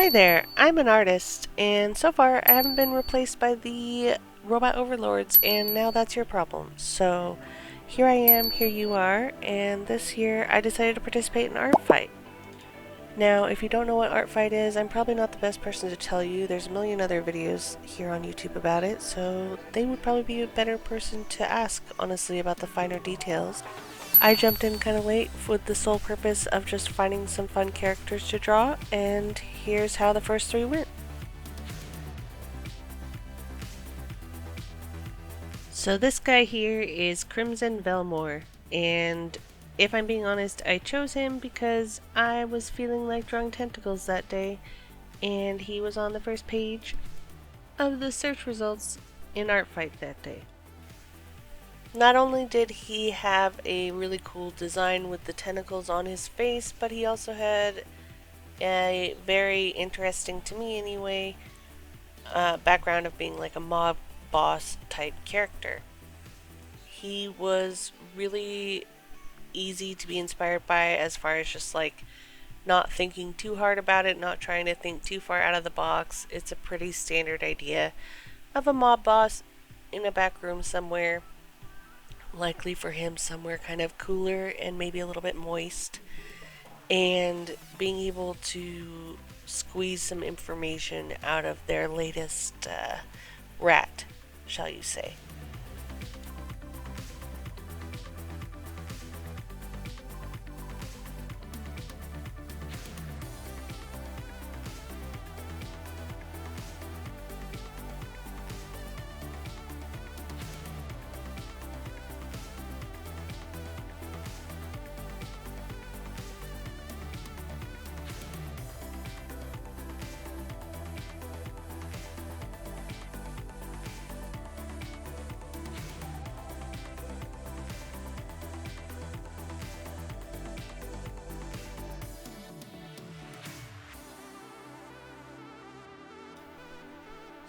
Hi there, I'm an artist, and so far I haven't been replaced by the robot overlords, and now that's your problem. So here I am, here you are, and this year I decided to participate in Art Fight. Now, if you don't know what Art Fight is, I'm probably not the best person to tell you. There's a million other videos here on YouTube about it, so they would probably be a better person to ask, honestly, about the finer details. I jumped in kind of late with the sole purpose of just finding some fun characters to draw, and here's how the first three went. So this guy here is Crimson Velmore, and if I'm being honest, I chose him because I was feeling like drawing tentacles that day, and he was on the first page of the search results in Art Fight that day. Not only did he have a really cool design with the tentacles on his face, but he also had a very interesting, to me anyway, background of being like a mob boss type character. He was really easy to be inspired by as far as just like not thinking too hard about it, not trying to think too far out of the box. It's a pretty standard idea of a mob boss in a back room somewhere, likely for him somewhere kind of cooler and maybe a little bit moist, and being able to squeeze some information out of their latest rat, shall you say.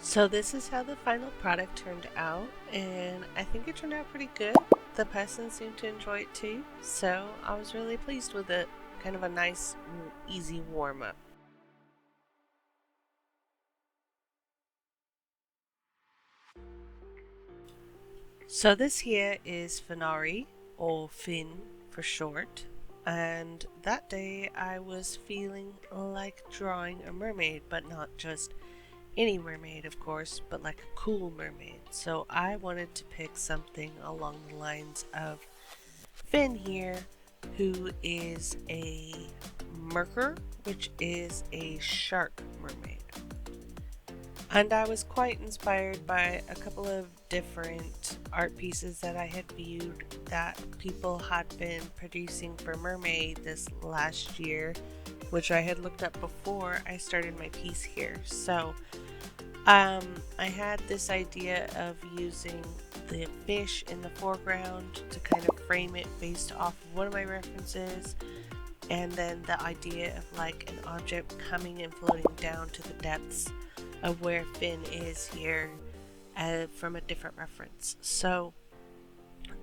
So this is how the final product turned out, and I think it turned out pretty good. The peasants seemed to enjoy it too, so I was really pleased with it. Kind of a nice, easy warm-up. So this here is Finari, or Finn for short, and that day I was feeling like drawing a mermaid, but not just any mermaid, of course, but like a cool mermaid. So I wanted to pick something along the lines of Finn here, who is a merker, which is a shark mermaid. And I was quite inspired by a couple of different art pieces that I had viewed that people had been producing for Mermaid this last year, which I had looked up before I started my piece here. So I had this idea of using the fish in the foreground to kind of frame it based off of one of my references, and then the idea of like an object coming and floating down to the depths of where Finn is here from a different reference. So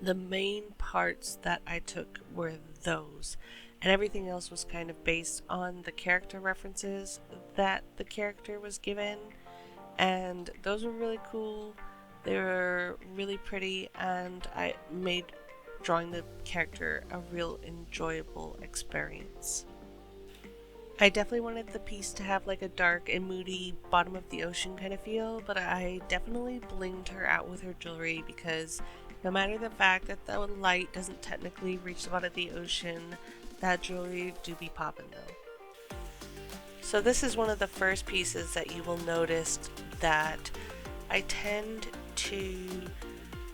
the main parts that I took were those, and everything else was kind of based on the character references that the character was given, and those were really cool. They were really pretty, and I made drawing the character a real enjoyable experience. I definitely wanted the piece to have like a dark and moody bottom of the ocean kind of feel, but I definitely blinged her out with her jewelry because no matter the fact that the light doesn't technically reach the bottom of the ocean, that jewelry do be poppin' though. So this is one of the first pieces that you will notice that I tend to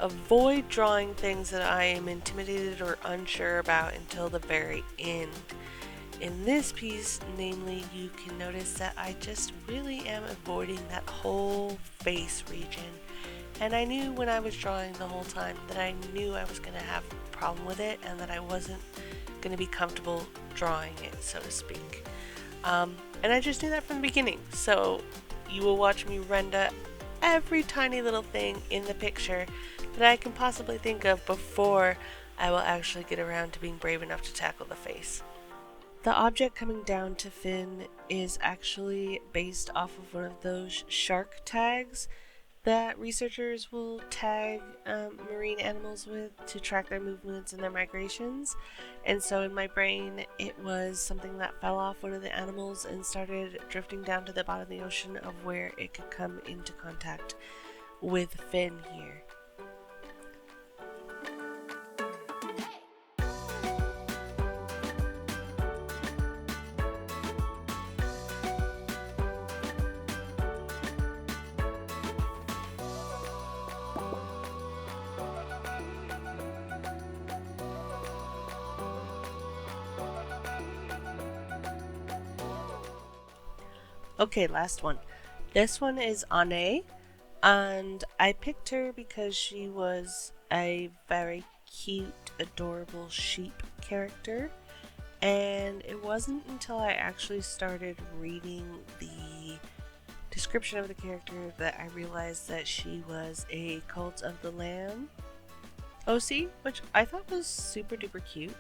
avoid drawing things that I am intimidated or unsure about until the very end. In this piece, namely, you can notice that I just really am avoiding that whole face region. And I knew when I was drawing the whole time that I knew I was going to have a problem with it and that I wasn't going to be comfortable drawing it, so to speak. And I just knew that from the beginning. So you will watch me render every tiny little thing in the picture that I can possibly think of before I will actually get around to being brave enough to tackle the face. The object coming down to Finn is actually based off of one of those shark tags that researchers will tag marine animals with to track their movements and their migrations. And so in my brain, it was something that fell off one of the animals and started drifting down to the bottom of the ocean of where it could come into contact with Finn here. Okay, last one. This one is Ane, and I picked her because she was a very cute, adorable sheep character. And it wasn't until I actually started reading the description of the character that I realized that she was a Cult of the Lamb OC, which I thought was super duper cute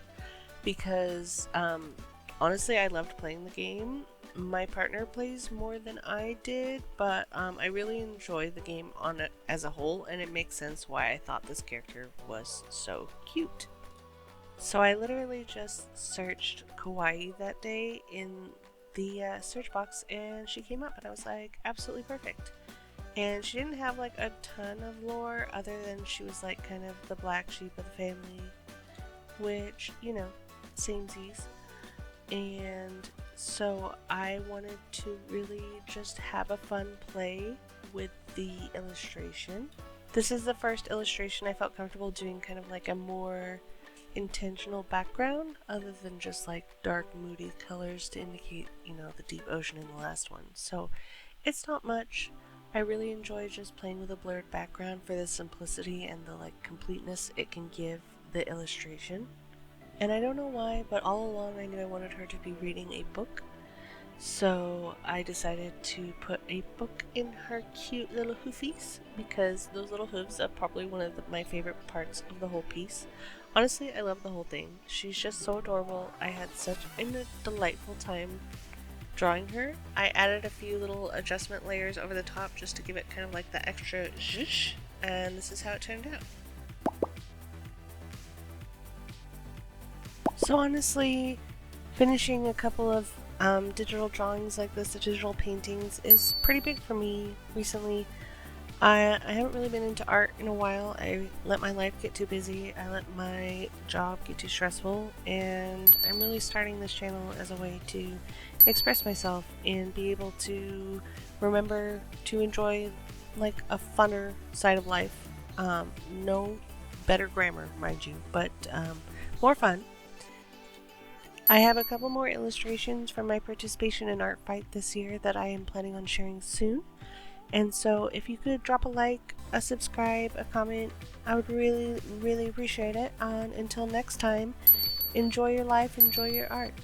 because honestly, I loved playing the game. My partner plays more than I did, but I really enjoy the game on it as a whole, and it makes sense why I thought this character was so cute. So I literally just searched K.O.A that day in the search box, and she came up, and I was like, absolutely perfect. And she didn't have like a ton of lore other than she was like kind of the black sheep of the family, which, you know, samesies. And so I wanted to really just have a fun play with the illustration. This is the first illustration I felt comfortable doing kind of like a more intentional background other than just like dark moody colors to indicate, you know, the deep ocean in the last one. So it's not much. I really enjoy just playing with a blurred background for the simplicity and the like completeness it can give the illustration. And I don't know why, but all along I knew I wanted her to be reading a book. So I decided to put a book in her cute little hoofies because those little hooves are probably one of my favorite parts of the whole piece. Honestly, I love the whole thing. She's just so adorable. I had such a delightful time drawing her. I added a few little adjustment layers over the top just to give it kind of like the extra zhoosh, and this is how it turned out. So honestly, finishing a couple of digital drawings like this, the digital paintings, is pretty big for me recently. I haven't really been into art in a while. I let my life get too busy. I let my job get too stressful, and I'm really starting this channel as a way to express myself and be able to remember to enjoy like a funner side of life. No better grammar, mind you, but more fun. I have a couple more illustrations from my participation in Art Fight this year that I am planning on sharing soon. And so if you could drop a like, a subscribe, a comment, I would really, really appreciate it. And until next time, enjoy your life, enjoy your art.